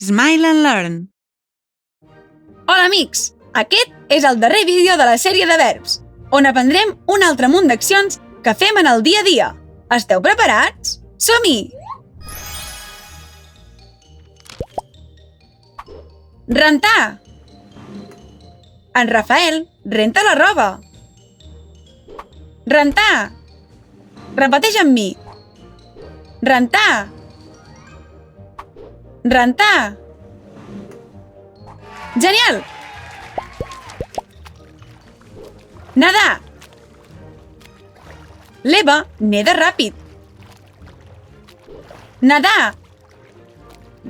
Smile and Learn. Hola, amics! Aquest és el darrer vídeo de la sèrie de verbs, on aprendrem un altre munt d'accions que fem en el dia a dia. Esteu preparats? Som-hi! Rentar. En Rafael renta la roba. Rentar. Repeteix amb mi. Rentar. Rentar. Genial! Nedar. L'Eva neda ràpid. Nedar.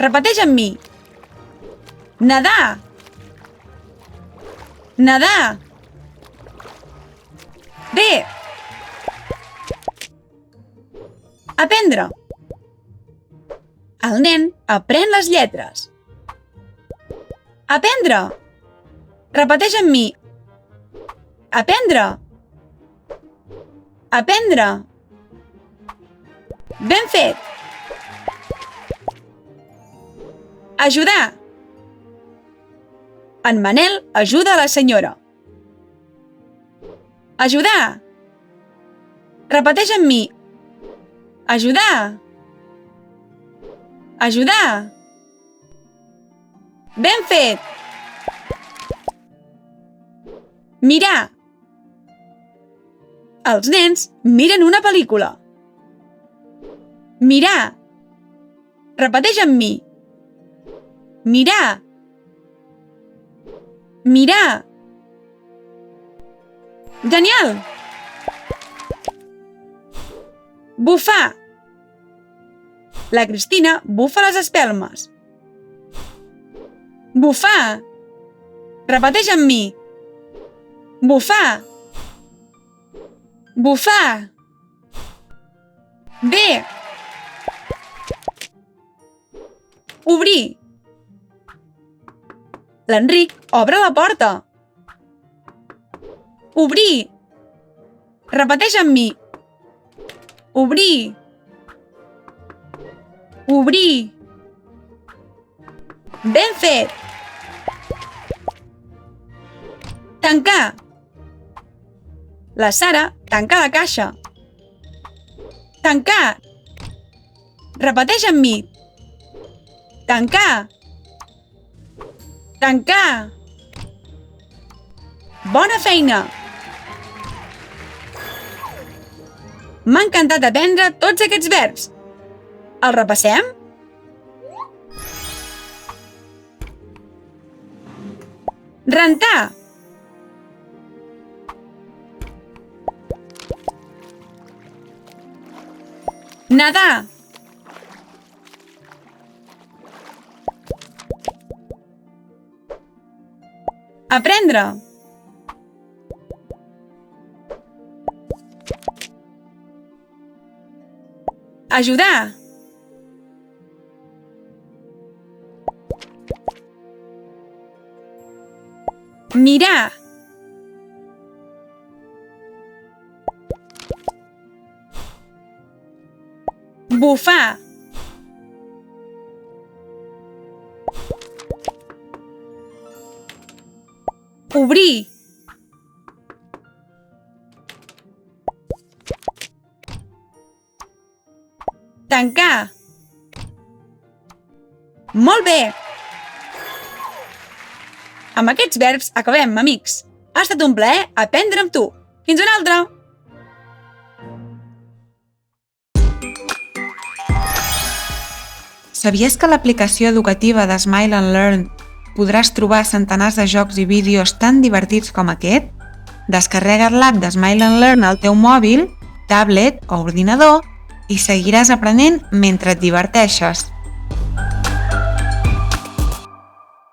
Repeteix amb mi. Nedar. Nedar. Bé. Aprendre. El nen aprèn les lletres. Aprendre. Repeteix amb mi. Aprendre. Aprendre. Ben fet. Ajudar. En Manel ajuda a la senyora. Ajudar. Repeteix amb mi. Ajudar. Ajudar. Ben fet. Mirar. Els nens miren una pel·lícula. Mirar. Repeteix amb mi. Mirar. Mirar. Genial! Bufar. La Cristina bufa les espelmes. Bufar. Repeteix amb mi. Bufar. Bufar. Bé. Obrir. L'Enric obre la porta. Obrir. Repeteix amb mi. Obrir. Obrir. Ben fet. Tancar. La Sara tanca la caixa. Tancar. Repeteix amb mi. Tancar. Tancar. Bona feina! M'ha encantat aprendre tots aquests verbs. Els repassem? Rentar. Nedar. Aprendre. Ajudar. Mirar. Bufar. Obrir. Tancar. Molt bé! Amb aquests verbs acabem, amics. Ha estat un plaer aprendre amb tu. Fins una altra! Sabies que a l'aplicació educativa de Smile and Learn podràs trobar centenars de jocs i vídeos tan divertits com aquest? Descarrega't l'app de Smile and Learn al teu mòbil, tablet o ordinador i seguiràs aprenent mentre et diverteixes.